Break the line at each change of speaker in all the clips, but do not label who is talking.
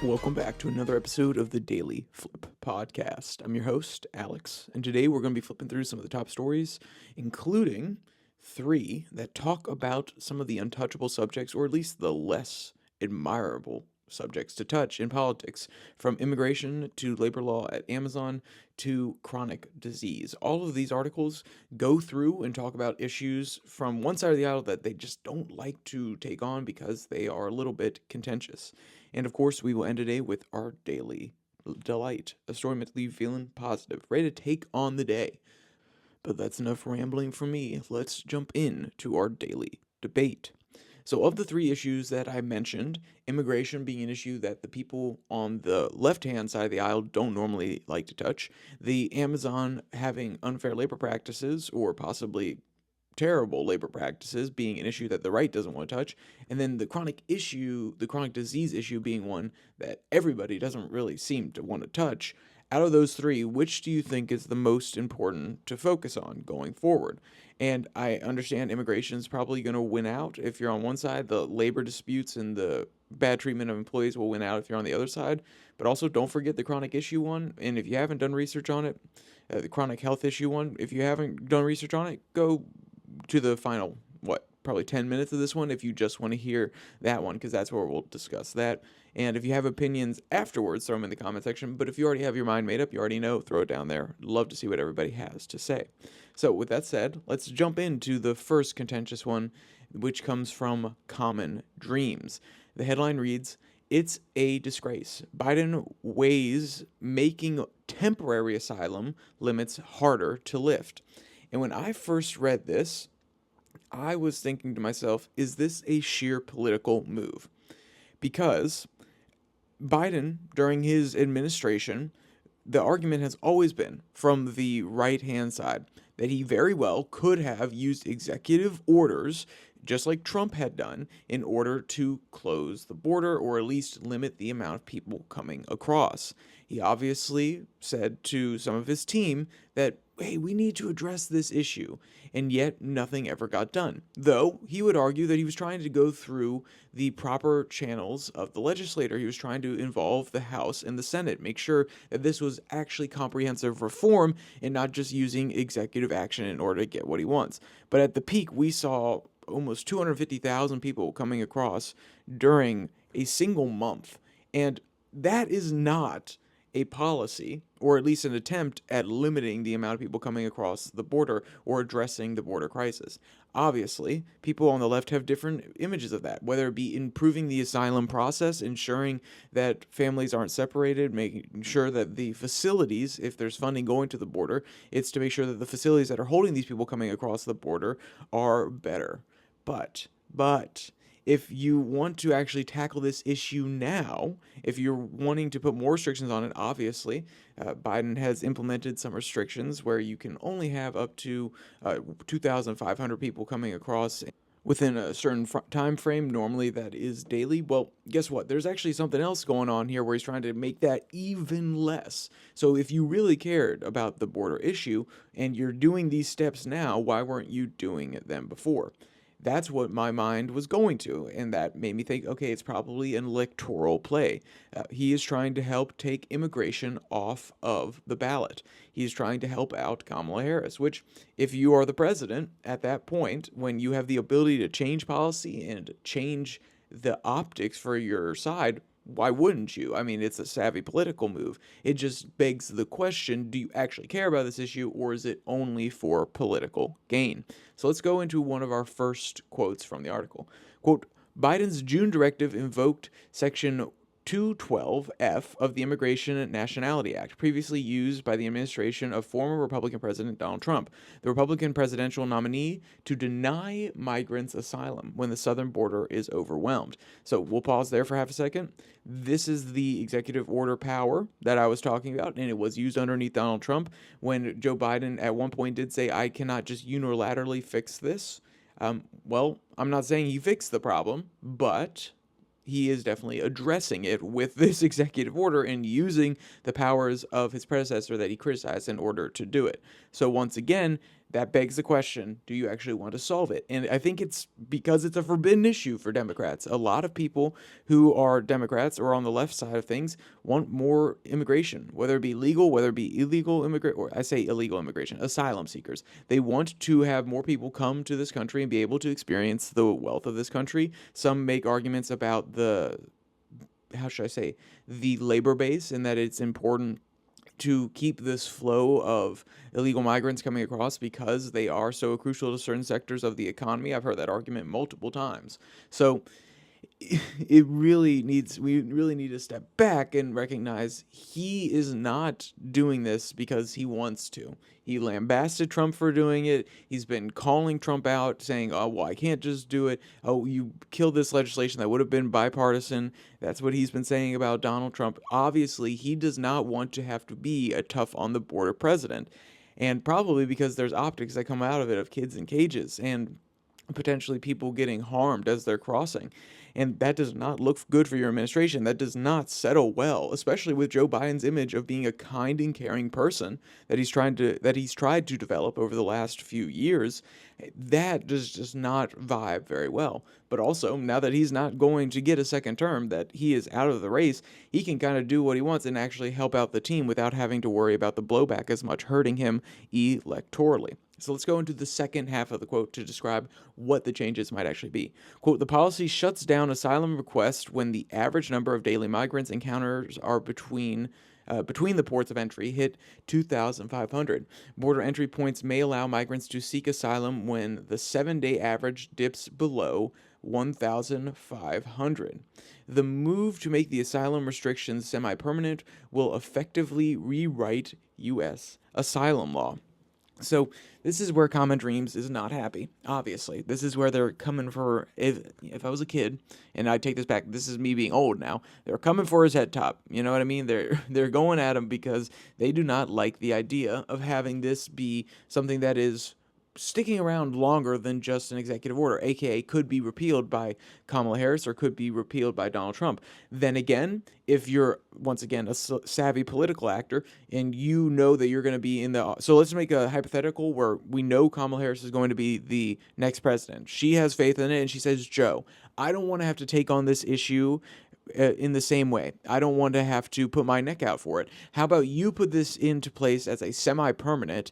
Welcome back to another episode of the Daily Flip podcast. I'm your host, Alex, and today we're going to be flipping through some of the top stories, including three that talk about some of the untouchable subjects, or at least the less admirable subjects to touch in politics, from immigration to labor law at Amazon to chronic disease. All of these articles go through and talk about issues from one side of the aisle that they just don't like to take on because they are a little bit contentious. And of course, we will end today with our daily delight, a story meant to leave you feeling positive, ready to take on the day. But that's enough rambling from me. Let's jump in to our daily debate. So, of the three issues that I mentioned, immigration being an issue that the people on the left hand side of the aisle don't normally like to touch, the Amazon having unfair labor practices or possibly terrible labor practices being an issue that the right doesn't want to touch, and then the chronic disease issue being one that everybody doesn't really seem to want to touch. Out of those three, which do you think is the most important to focus on going forward? And I understand immigration is probably going to win out if you're on one side. The labor disputes and the bad treatment of employees will win out if you're on the other side. But also, don't forget the chronic issue one. And if you haven't done research on it, the chronic health issue one, if you haven't done research on it, go to the final, probably 10 minutes of this one if you just want to hear that one, because that's where we'll discuss that. And if you have opinions afterwards, throw them in the comment section. But if you already have your mind made up, you already know, throw it down there. Love to see what everybody has to say. So with that said, let's jump into the first contentious one, which comes from Common Dreams. The headline reads, "It's a disgrace. Biden weighs making temporary asylum limits harder to lift." And when I first read this, I was thinking to myself, is this a sheer political move? Because Biden, during his administration, the argument has always been from the right-hand side that he very well could have used executive orders, just like Trump had done, in order to close the border or at least limit the amount of people coming across. He obviously said to some of his team that, hey, we need to address this issue, and yet nothing ever got done. Though he would argue that he was trying to go through the proper channels of the legislature. He was trying to involve the House and the Senate, make sure that this was actually comprehensive reform and not just using executive action in order to get what he wants. But at the peak, we saw almost 250,000 people coming across during a single month. And that is not a policy, or at least an attempt at limiting the amount of people coming across the border or addressing the border crisis. Obviously, people on the left have different images of that, whether it be improving the asylum process, ensuring that families aren't separated, making sure that the facilities, if there's funding going to the border, it's to make sure that the facilities that are holding these people coming across the border are better. But if you want to actually tackle this issue now, if you're wanting to put more restrictions on it, obviously, Biden has implemented some restrictions where you can only have up to 2,500 people coming across within a certain time frame. Normally that is daily. Well, guess what? There's actually something else going on here where he's trying to make that even less. So if you really cared about the border issue and you're doing these steps now, why weren't you doing it then before? That's what my mind was going to, and that made me think, okay, it's probably an electoral play. He is trying to help take immigration off of the ballot. He's trying to help out Kamala Harris, which, if you are the president at that point, when you have the ability to change policy and change the optics for your side, why wouldn't you? I mean, it's a savvy political move. It just begs the question, do you actually care about this issue, or is it only for political gain? So let's go into one of our first quotes from the article. Quote, "Biden's June directive invoked Section 212F of the Immigration and Nationality Act, previously used by the administration of former Republican President Donald Trump, the Republican presidential nominee, to deny migrants asylum when the southern border is overwhelmed." So we'll pause there for half a second. This is the executive order power that I was talking about, and it was used underneath Donald Trump when Joe Biden at one point did say, "I cannot just unilaterally fix this." Well, I'm not saying he fixed the problem, but he is definitely addressing it with this executive order and using the powers of his predecessor that he criticized in order to do it. So once again, that begs the question, do you actually want to solve it? And I think it's because it's a forbidden issue for Democrats. A lot of people who are Democrats or on the left side of things want more immigration, whether it be legal, whether it be illegal immigrant, or I say illegal immigration, asylum seekers. They want to have more people come to this country and be able to experience the wealth of this country. Some make arguments about how should I say, the labor base, and that it's important to keep this flow of illegal migrants coming across because they are so crucial to certain sectors of the economy. I've heard that argument multiple times. So we really need to step back and recognize he is not doing this because he wants to. He lambasted Trump for doing it. He's been calling Trump out, saying, oh, well, I can't just do it. Oh, you killed this legislation that would have been bipartisan. That's what he's been saying about Donald Trump. Obviously, he does not want to have to be a tough on the border president. And probably because there's optics that come out of it of kids in cages and potentially people getting harmed as they're crossing. And that does not look good for your administration. That does not settle well, especially with Joe Biden's image of being a kind and caring person that he's tried to develop over the last few years. That does not vibe very well. But also, now that he's not going to get a second term, that he is out of the race, he can kind of do what he wants and actually help out the team without having to worry about the blowback as much hurting him electorally. So let's go into the second half of the quote to describe what the changes might actually be. Quote, the policy shuts down asylum requests when the average number of daily migrants encounters are between the ports of entry hit 2,500. Border entry points may allow migrants to seek asylum when the 7-day average dips below 1,500. The move to make the asylum restrictions semi-permanent will effectively rewrite U.S. asylum law. So this is where Common Dreams is not happy, obviously. This is where they're coming for, if I was a kid, and I take this back, this is me being old now, they're coming for his head top, you know what I mean? They're going at him because they do not like the idea of having this be something that is sticking around longer than just an executive order, aka could be repealed by Kamala Harris or could be repealed by Donald Trump. Then again, if you're, once again, a savvy political actor and you know that you're going to be so let's make a hypothetical where we know Kamala Harris is going to be the next president. She has faith in it and she says, Joe, I don't want to have to take on this issue in the same way. I don't want to have to put my neck out for it. How about you put this into place as a semi-permanent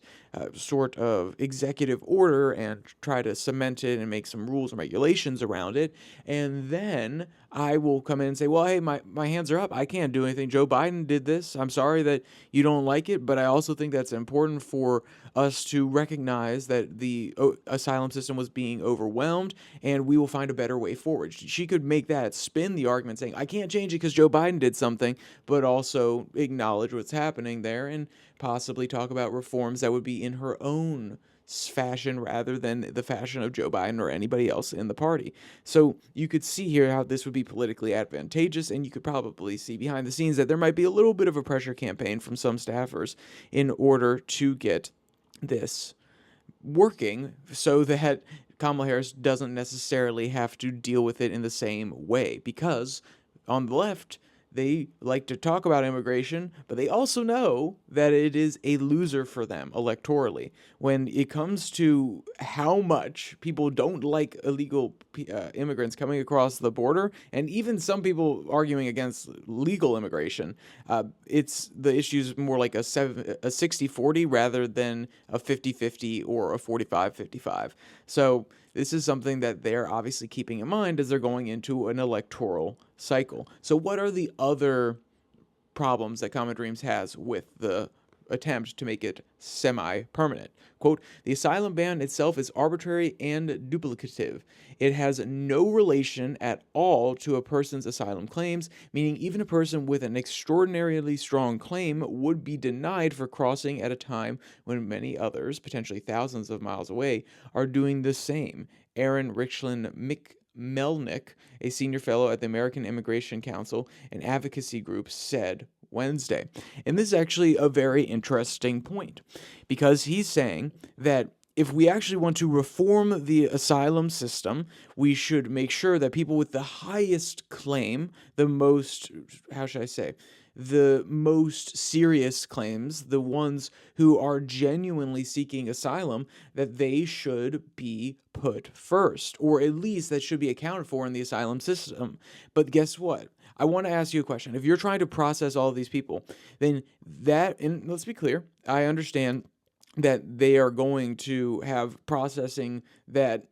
sort of executive order and try to cement it and make some rules and regulations around it, and then I will come in and say, well, hey, my hands are up. I can't do anything. Joe Biden did this. I'm sorry that you don't like it, but I also think that's important for us to recognize that the asylum system was being overwhelmed, and we will find a better way forward. She could make that, spin the argument saying, I can't change it because Joe Biden did something, but also acknowledge what's happening there and possibly talk about reforms that would be in her own fashion rather than the fashion of Joe Biden or anybody else in the party. So you could see here how this would be politically advantageous, and you could probably see behind the scenes that there might be a little bit of a pressure campaign from some staffers in order to get this working so that Kamala Harris doesn't necessarily have to deal with it in the same way, because on the left, they like to talk about immigration, but they also know that it is a loser for them electorally. When it comes to how much people don't like illegal immigrants coming across the border, and even some people arguing against legal immigration, it's the issue's more like a 60-40 rather than a 50-50 or a 45-55. So this is something that they're obviously keeping in mind as they're going into an electoral cycle. So what are the other problems that Common Dreams has with the attempt to make it semi-permanent? Quote, the asylum ban itself is arbitrary and duplicative. It has no relation at all to a person's asylum claims, meaning even a person with an extraordinarily strong claim would be denied for crossing at a time when many others, potentially thousands of miles away, are doing the same. Aaron Richland Melnick, a senior fellow at the American Immigration Council, an advocacy group, said Wednesday. And this is actually a very interesting point, because he's saying that if we actually want to reform the asylum system, we should make sure that people with the highest claim, the most, how should I say, the most serious claims, the ones who are genuinely seeking asylum, that they should be put first, or at least that should be accounted for in the asylum system. But guess what? I want to ask you a question. If you're trying to process all of these people, then and let's be clear, I understand that they are going to have processing that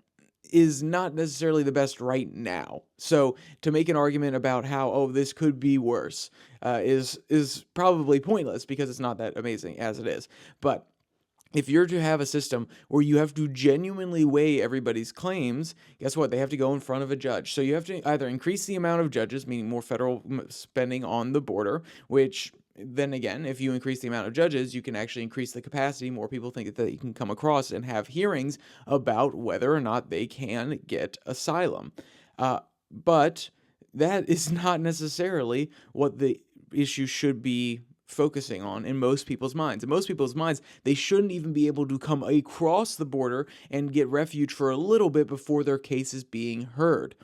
is not necessarily the best right now. So to make an argument about how, oh, this could be worse, is probably pointless because it's not that amazing as it is. But if you're to have a system where you have to genuinely weigh everybody's claims, guess what? They have to go in front of a judge. So you have to either increase the amount of judges, meaning more federal spending on the border, which then again, if you increase the amount of judges, you can actually increase the capacity. More people think that you can come across and have hearings about whether or not they can get asylum. But that is not necessarily what the issue should be focusing on in most people's minds. In most people's minds, they shouldn't even be able to come across the border and get refuge for a little bit before their case is being heard.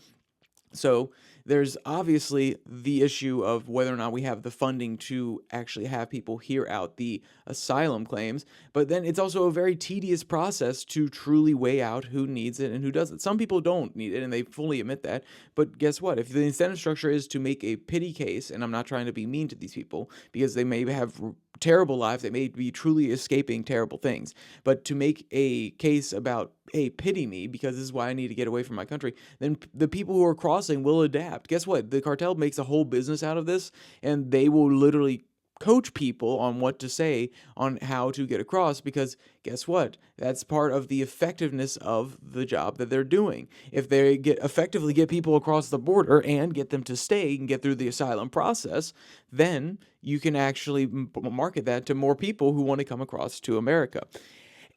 So there's obviously the issue of whether or not we have the funding to actually have people hear out the asylum claims, but then it's also a very tedious process to truly weigh out who needs it and who doesn't. Some people don't need it, and they fully admit that, but guess what? If the incentive structure is to make a pity case, and I'm not trying to be mean to these people, because they may have terrible lives, they may be truly escaping terrible things, but to make a case about, hey, pity me because this is why I need to get away from my country, then the people who are crossing will adapt. Guess what? The cartel makes a whole business out of this, and they will literally coach people on what to say on how to get across, because guess what? That's part of the effectiveness of the job that they're doing. If they effectively get people across the border and get them to stay and get through the asylum process, then you can actually market that to more people who want to come across to America.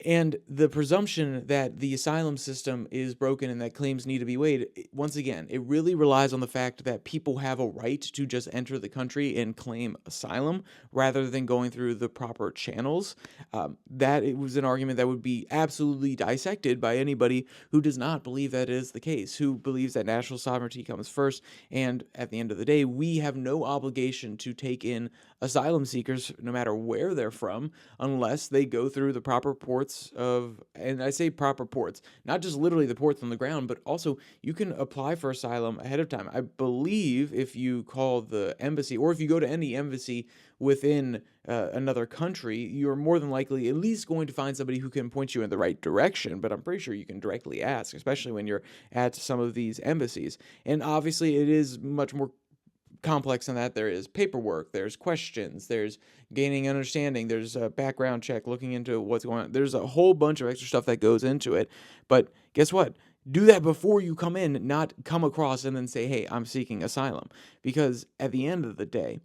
And the presumption that the asylum system is broken and that claims need to be weighed, once again, it really relies on the fact that people have a right to just enter the country and claim asylum rather than going through the proper channels. That it was an argument that would be absolutely dissected by anybody who does not believe that is the case, who believes that national sovereignty comes first. And at the end of the day, we have no obligation to take in asylum seekers, no matter where they're from, unless they go through the proper ports of, and I say proper ports, not just literally the ports on the ground, but also you can apply for asylum ahead of time. I believe if you call the embassy, or if you go to any embassy within another country, you're more than likely at least going to find somebody who can point you in the right direction. But I'm pretty sure you can directly ask, especially when you're at some of these embassies. And obviously, it is much more complex than that. There is paperwork, there's questions, there's gaining understanding, there's a background check, looking into what's going on. There's a whole bunch of extra stuff that goes into it. But guess what? Do that before you come in, not come across and then say, hey, I'm seeking asylum. Because at the end of the day,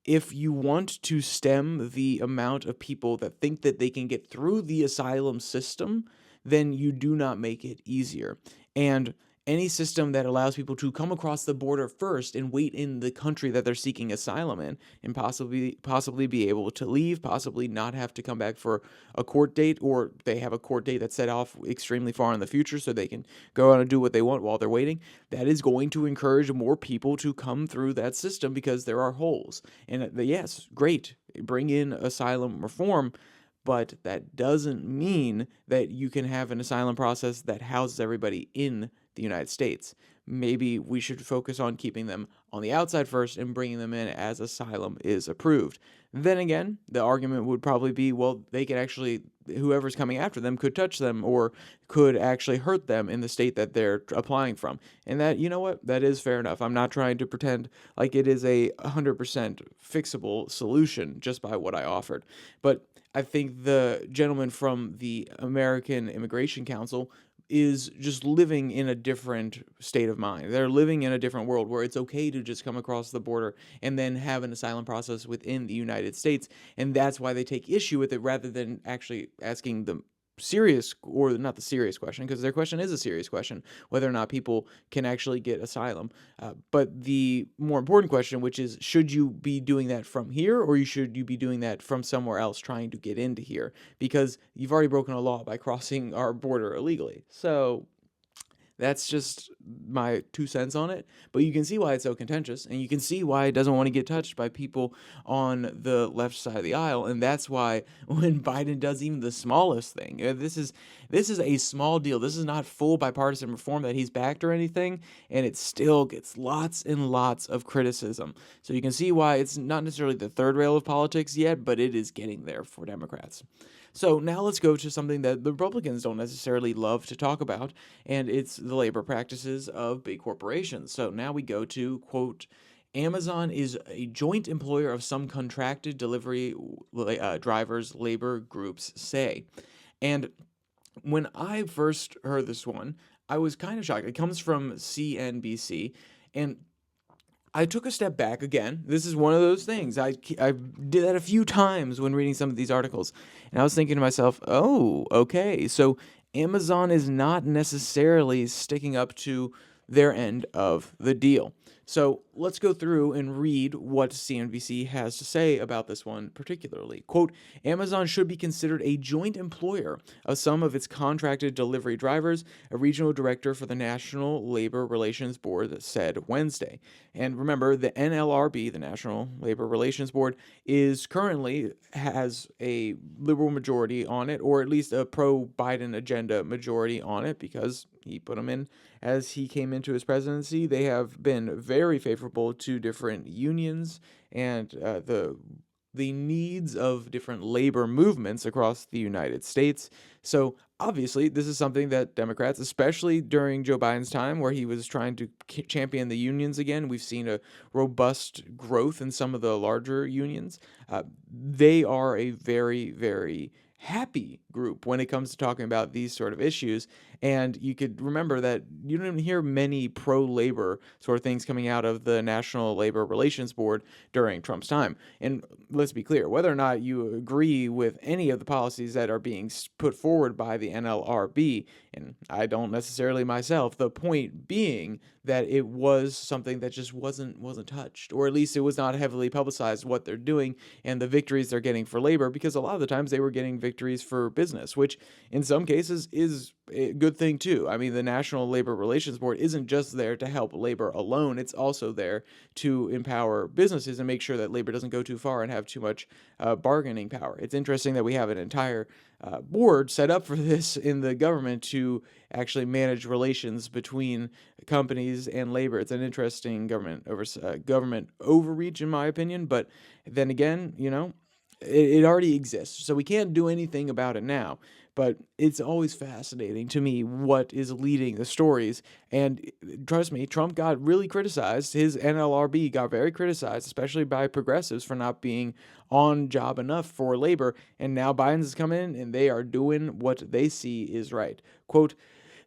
if you want to stem the amount of people that think that they can get through the asylum system, then you do not make it easier. And any system that allows people to come across the border first and wait in the country that they're seeking asylum in, and possibly be able to leave, possibly not have to come back for a court date, or they have a court date that's set off extremely far in the future so they can go out and do what they want while they're waiting, that is going to encourage more people to come through that system because there are holes. And yes, great, bring in asylum reform, but that doesn't mean that you can have an asylum process that houses everybody in the United States. Maybe we should focus on keeping them on the outside first and bringing them in as asylum is approved. Then again, the argument would probably be, well, they could actually, whoever's coming after them could touch them or could actually hurt them in the state that they're applying from. And that, you know what, that is fair enough. I'm not trying to pretend like it is a 100% fixable solution just by what I offered. But I think the gentleman from the American Immigration Council is just living in a different state of mind. They're living in a different world where it's okay to just come across the border and then have an asylum process within the United States. And that's why they take issue with it rather than actually asking the serious, or not the serious question, because their question is a serious question, whether or not people can actually get asylum. But the more important question, which is, should you be doing that from here, or should you be doing that from somewhere else trying to get into here? Because you've already broken a law by crossing our border illegally. So That's just my 2 cents on it. But you can see why it's so contentious, and you can see why it doesn't want to get touched by people on the left side of the aisle. And that's why when Biden does even the smallest thing, this is a small deal. This is not full bipartisan reform that he's backed or anything, and it still gets lots and lots of criticism. So you can see why it's not necessarily the third rail of politics yet, but it is getting there for Democrats. So now let's go to something that the Republicans don't necessarily love to talk about, and it's the labor practices of big corporations. So now we go to, quote, Amazon is a joint employer of some contracted delivery drivers, labor groups say. And when I first heard this one, I was kind of shocked. It comes from CNBC, and I took a step back again. This is one of those things. I did that a few times when reading some of these articles. And I was thinking to myself, oh, okay. So Amazon is not necessarily sticking up to their end of the deal. So let's go through and read what CNBC has to say about this one particularly. Quote, Amazon should be considered a joint employer of some of its contracted delivery drivers, a regional director for the National Labor Relations Board said Wednesday. And remember, the NLRB, the National Labor Relations Board, has a liberal majority on it, or at least a pro-Biden agenda majority on it, because he put them in as he came into his presidency. They have been very favorable to different unions and the needs of different labor movements across the United States. So obviously, this is something that Democrats, especially during Joe Biden's time, where he was trying to champion the unions again, we've seen a robust growth in some of the larger unions. They are a very, very happy group when it comes to talking about these sort of issues. And you could remember that you don't even hear many pro-labor sort of things coming out of the National Labor Relations Board during Trump's time. And let's be clear, whether or not you agree with any of the policies that are being put forward by the NLRB, and I don't necessarily myself, the point being that it was something that just wasn't touched, or at least it was not heavily publicized what they're doing and the victories they're getting for labor, because a lot of the times they were getting victories for business, which in some cases is a good thing too. I mean, the National Labor Relations Board isn't just there to help labor alone, it's also there to empower businesses and make sure that labor doesn't go too far and have too much bargaining power. It's interesting that we have an entire board set up for this in the government to actually manage relations between companies and labor. It's an interesting government overreach, in my opinion. But then again, it already exists, so we can't do anything about it now. But it's always fascinating to me what is leading the stories. And trust me, Trump got really criticized. His NLRB got very criticized, especially by progressives, for not being on job enough for labor. And now Biden's come in and they are doing what they see is right. Quote,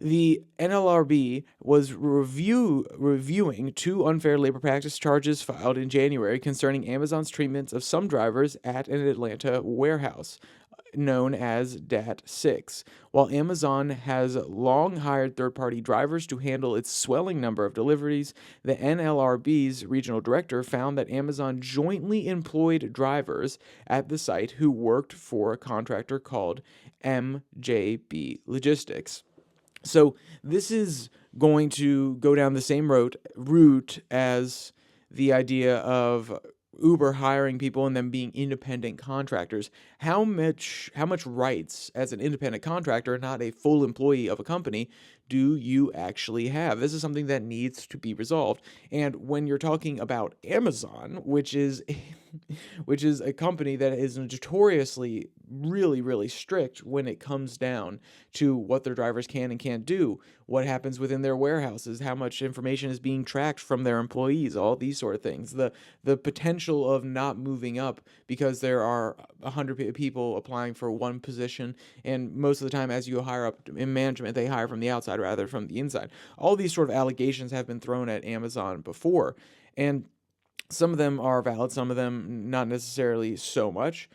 the NLRB was reviewing two unfair labor practice charges filed in January concerning Amazon's treatment of some drivers at an Atlanta warehouse known as DAT6. While Amazon has long hired third-party drivers to handle its swelling number of deliveries, the NLRB's regional director found that Amazon jointly employed drivers at the site who worked for a contractor called MJB Logistics. So this is going to go down the same route as the idea of Uber hiring people and them being independent contractors. How much rights as an independent contractor, not a full employee of a company, do you actually have? This is something that needs to be resolved. And when you're talking about Amazon, which is a company that is notoriously really, really strict when it comes down to what their drivers can and can't do, what happens within their warehouses, how much information is being tracked from their employees, all these sort of things. The potential of not moving up because there are 100 people applying for one position, and most of the time as you hire up in management, they hire from the outside rather from the inside. All these sort of allegations have been thrown at Amazon before, and some of them are valid, some of them not necessarily so much.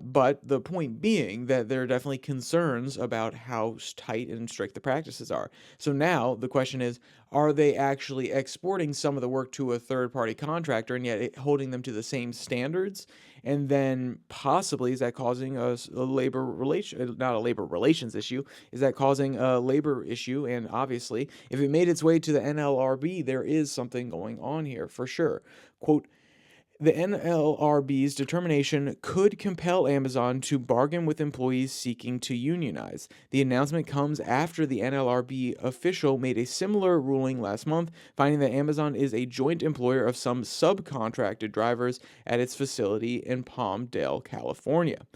But the point being that there are definitely concerns about how tight and strict the practices are. So now the question is, are they actually exporting some of the work to a third party contractor and yet holding them to the same standards? And then possibly is that causing a labor relation, not a labor relations issue? Is that causing a labor issue? And obviously, if it made its way to the NLRB, there is something going on here for sure. Quote, the NLRB's determination could compel Amazon to bargain with employees seeking to unionize. The announcement comes after the NLRB official made a similar ruling last month, finding that Amazon is a joint employer of some subcontracted drivers at its facility in Palmdale, California.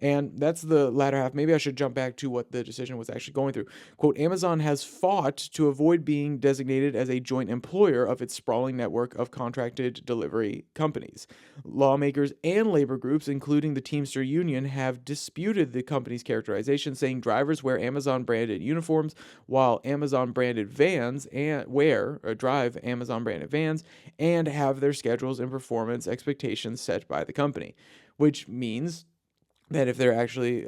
And that's the latter half. Maybe I should jump back to what the decision was actually going through. Quote, Amazon has fought to avoid being designated as a joint employer of its sprawling network of contracted delivery companies. Lawmakers and labor groups, including the Teamster Union, have disputed the company's characterization, saying drivers wear Amazon branded uniforms while Amazon branded vans and drive Amazon branded vans and have their schedules and performance expectations set by the company, which means that if they're actually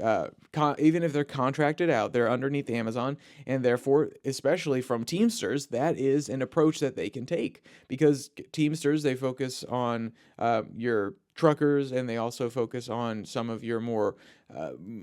even if they're contracted out, they're underneath Amazon, and therefore, especially from Teamsters, that is an approach that they can take, because Teamsters, they focus on your truckers, and they also focus on some of your more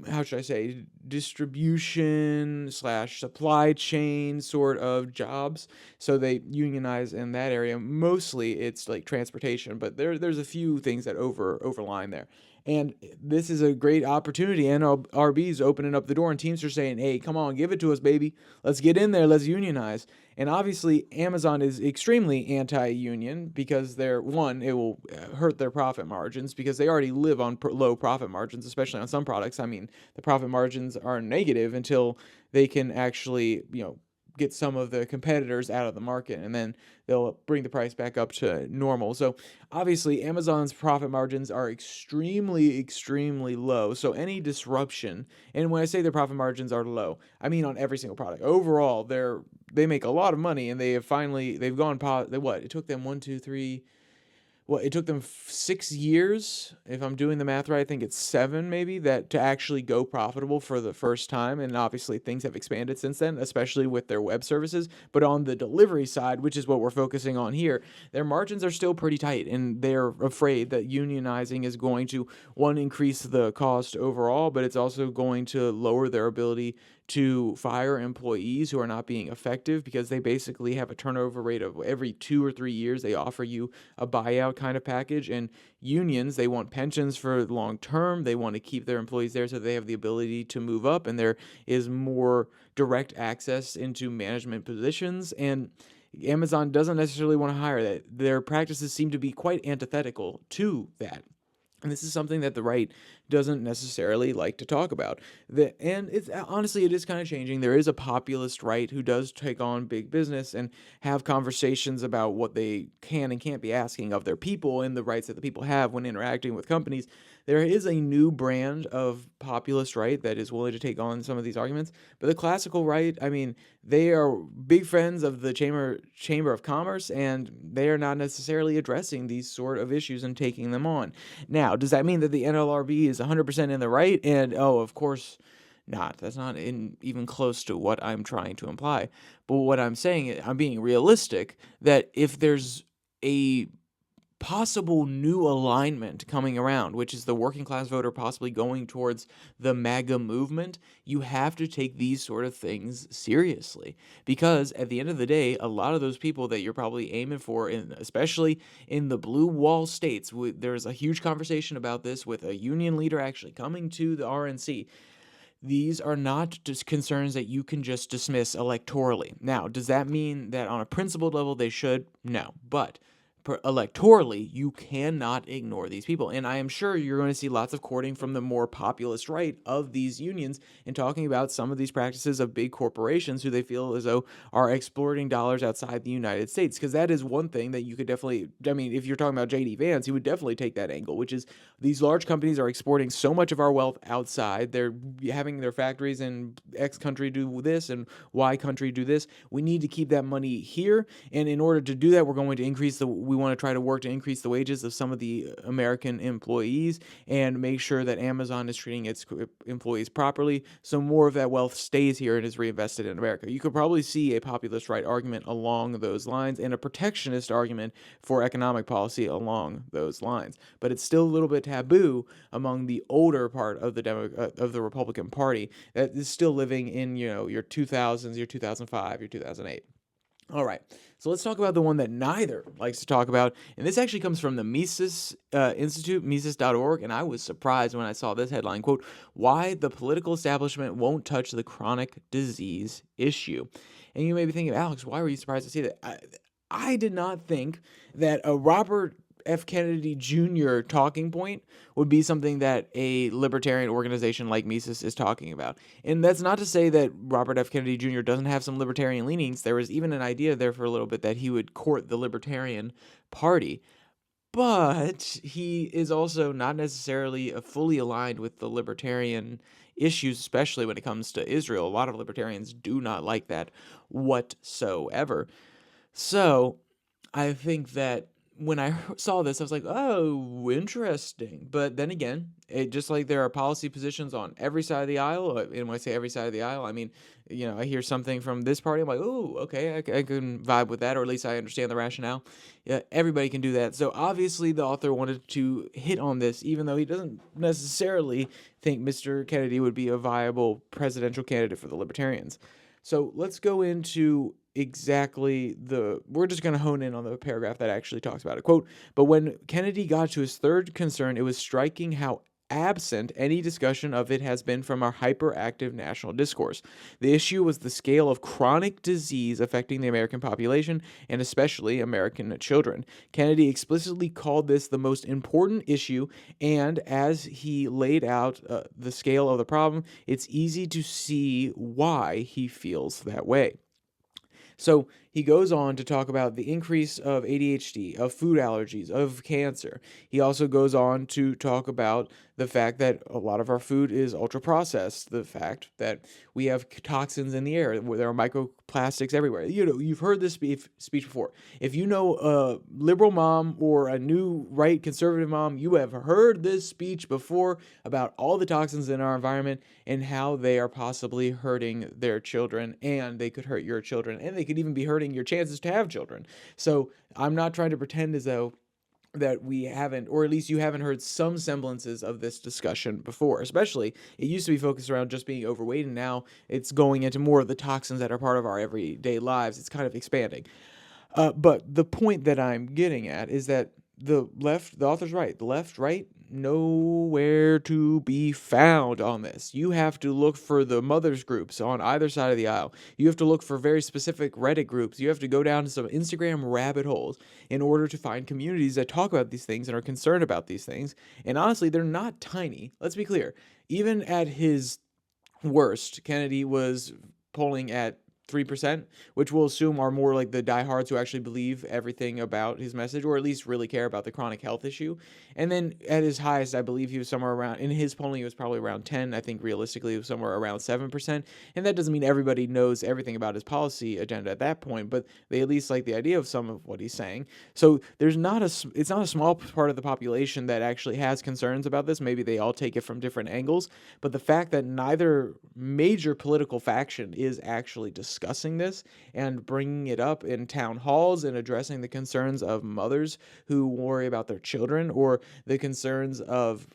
how should I say, distribution slash supply chain sort of jobs. So they unionize in that area. Mostly it's like transportation, but there's a few things that overline there. And this is a great opportunity. NLRB's opening up the door, and teams are saying, hey, come on, give it to us, baby. Let's get in there. Let's unionize. And obviously, Amazon is extremely anti-union because it will hurt their profit margins because they already live on low profit margins, especially on some products. I mean, the profit margins are negative until they can actually, get some of the competitors out of the market, and then they'll bring the price back up to normal. So obviously Amazon's profit margins are extremely low. So any disruption, and when I say their profit margins are low, I mean on every single product. Overall, they make a lot of money, and they've gone what? It took them 1, 2, 3. Well, it took them 6 years, if I'm doing the math right. I think it's 7 maybe, that to actually go profitable for the first time. And obviously things have expanded since then, especially with their web services. But on the delivery side, which is what we're focusing on here, their margins are still pretty tight, and they're afraid that unionizing is going to, one, increase the cost overall, but it's also going to lower their ability to fire employees who are not being effective, because they basically have a turnover rate of every 2 or 3 years they offer you a buyout kind of package. And unions, they want pensions for long term. They want to keep their employees there so they have the ability to move up, and there is more direct access into management positions. And Amazon doesn't necessarily want to hire that. Their practices seem to be quite antithetical to that. And this is something that the right doesn't necessarily like to talk about. And it's honestly, it is kind of changing. There is a populist right who does take on big business and have conversations about what they can and can't be asking of their people and the rights that the people have when interacting with companies. There is a new brand of populist right that is willing to take on some of these arguments. But the classical right, I mean, they are big friends of the Chamber of Commerce, and they are not necessarily addressing these sort of issues and taking them on. Now, does that mean that the NLRB is 100% in the right? And, oh, of course not. That's not even close to what I'm trying to imply. But what I'm saying, I'm being realistic, that if there's a possible new alignment coming around, which is the working class voter possibly going towards the MAGA movement, you have to take these sort of things seriously. Because at the end of the day, a lot of those people that you're probably aiming for, especially in the blue wall states, there's a huge conversation about this with a union leader actually coming to the RNC. These are not just concerns that you can just dismiss electorally. Now, does that mean that on a principled level they should? No. But electorally, you cannot ignore these people. And I am sure you're going to see lots of courting from the more populist right of these unions and talking about some of these practices of big corporations who they feel as though are exporting dollars outside the United States. Because that is one thing that you could definitely, I mean, if you're talking about J.D. Vance, he would definitely take that angle, which is these large companies are exporting so much of our wealth outside. They're having their factories in X country do this and Y country do this. We need to keep that money here. And in order to do that, we want to try to work to increase the wages of some of the American employees and make sure that Amazon is treating its employees properly. So more of that wealth stays here and is reinvested in America. You could probably see a populist right argument along those lines and a protectionist argument for economic policy along those lines. But it's still a little bit taboo among the older part of the Republican Party that is still living in, your 2000s, your 2005, your 2008. All right, so let's talk about the one that neither likes to talk about, and this actually comes from the Mises Institute, Mises.org, and I was surprised when I saw this headline, quote, "Why the Political Establishment Won't Touch the Chronic Disease Issue." And you may be thinking, Alex, why were you surprised to see that? I did not think that a Robert F. Kennedy Jr. talking point would be something that a libertarian organization like Mises is talking about. And that's not to say that Robert F. Kennedy Jr. doesn't have some libertarian leanings. There was even an idea there for a little bit that he would court the Libertarian Party. But he is also not necessarily fully aligned with the libertarian issues, especially when it comes to Israel. A lot of libertarians do not like that whatsoever. So I think that when I saw this, I was like, oh, interesting. But then again, just like there are policy positions on every side of the aisle, and when I say every side of the aisle, I mean, I hear something from this party, I'm like, oh, okay, I can vibe with that, or at least I understand the rationale. Yeah, everybody can do that. So obviously the author wanted to hit on this, even though he doesn't necessarily think Mr. Kennedy would be a viable presidential candidate for the Libertarians. So let's go into we're just going to hone in on the paragraph that actually talks about it. Quote, "But when Kennedy got to his third concern, it was striking how absent any discussion of it has been from our hyperactive national discourse. The issue was the scale of chronic disease affecting the American population, and especially American children. Kennedy explicitly called this the most important issue, and as he laid out the scale of the problem, it's easy to see why he feels that way." So he goes on to talk about the increase of ADHD, of food allergies, of cancer. He also goes on to talk about the fact that a lot of our food is ultra processed, the fact that we have toxins in the air, where there are microplastics everywhere. You've heard this speech before. If you know a liberal mom or a new right conservative mom, you have heard this speech before about all the toxins in our environment and how they are possibly hurting their children, and they could hurt your children, and they could even be hurting your chances to have children. So I'm not trying to pretend as though that we haven't, or at least you haven't heard some semblances of this discussion before. Especially, it used to be focused around just being overweight, and now it's going into more of the toxins that are part of our everyday lives. It's kind of expanding. But the point that I'm getting at is that the author's right. The left, right, nowhere to be found on this. You have to look for the mothers groups on either side of the aisle. You have to look for very specific Reddit groups. You have to go down to some Instagram rabbit holes in order to find communities that talk about these things and are concerned about these things. And honestly, they're not tiny. Let's be clear. Even at his worst, Kennedy was polling at 3%, which we'll assume are more like the diehards who actually believe everything about his message, or at least really care about the chronic health issue. And then at his highest, I believe he was somewhere around, in his polling, it was probably around 10. I think realistically it was somewhere around 7%. And that doesn't mean everybody knows everything about his policy agenda at that point, but they at least like the idea of some of what he's saying. So it's not a small part of the population that actually has concerns about this. Maybe they all take it from different angles, but the fact that neither major political faction is actually discussing this and bringing it up in town halls and addressing the concerns of mothers who worry about their children, or the concerns of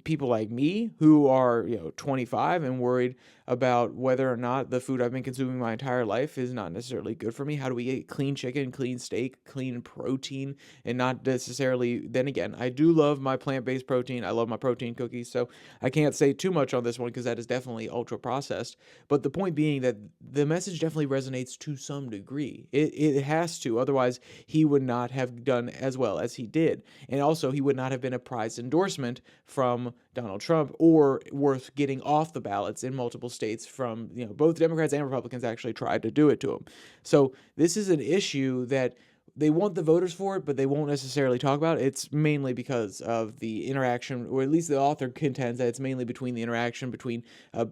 people like me who are 25 and worried about whether or not the food I've been consuming my entire life is not necessarily good for me. How do we get clean chicken, clean steak, clean protein, and not necessarily, then again, I do love my plant-based protein. I love my protein cookies, so I can't say too much on this one because that is definitely ultra processed. But the point being that the message definitely resonates to some degree. It has to, otherwise he would not have done as well as he did. And also he would not have been a prized endorsement from Donald Trump, or worth getting off the ballots in multiple states from, both Democrats and Republicans actually tried to do it to him. So this is an issue that they want the voters for it, but they won't necessarily talk about it. It's mainly because of the interaction, or at least the author contends that it's mainly between the interaction between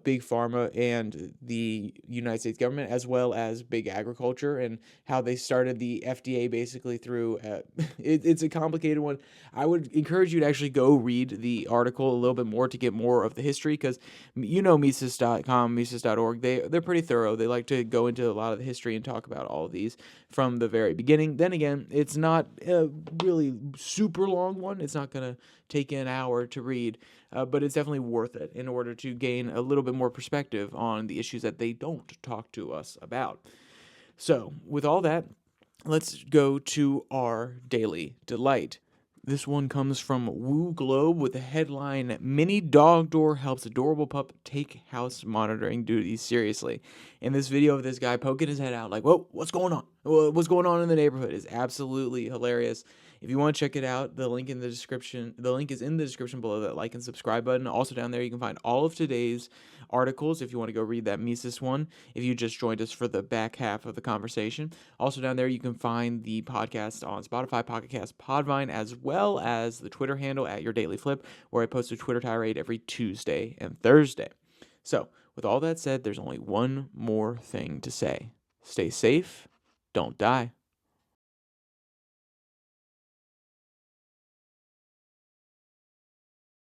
big pharma and the United States government, as well as big agriculture, and how they started the FDA basically through. It's a complicated one. I would encourage you to actually go read the article a little bit more to get more of the history, because Mises.com, Mises.org, they're pretty thorough. They like to go into a lot of the history and talk about all of these from the very beginning. Then again, it's not a really super long one. It's not going to take an hour to read, but it's definitely worth it in order to gain a little bit more perspective on the issues that they don't talk to us about. So, with all that, let's go to our daily delight. This one comes from Woo Globe with the headline, Mini Dog Door Helps Adorable Pup Take House Monitoring Duties Seriously. And this video of this guy poking his head out like, whoa, what's going on? What's going on in the neighborhood is absolutely hilarious. If you want to check it out, the link in the description, the link is in the description below that like and subscribe button. Also down there, you can find all of today's articles if you want to go read that Mises one, if you just joined us for the back half of the conversation. Also down there, you can find the podcast on Spotify, Pocket Cast, Podvine, as well as the Twitter handle at Your Daily Flip, where I post a Twitter tirade every Tuesday and Thursday. So, with all that said, there's only one more thing to say. Stay safe, don't die.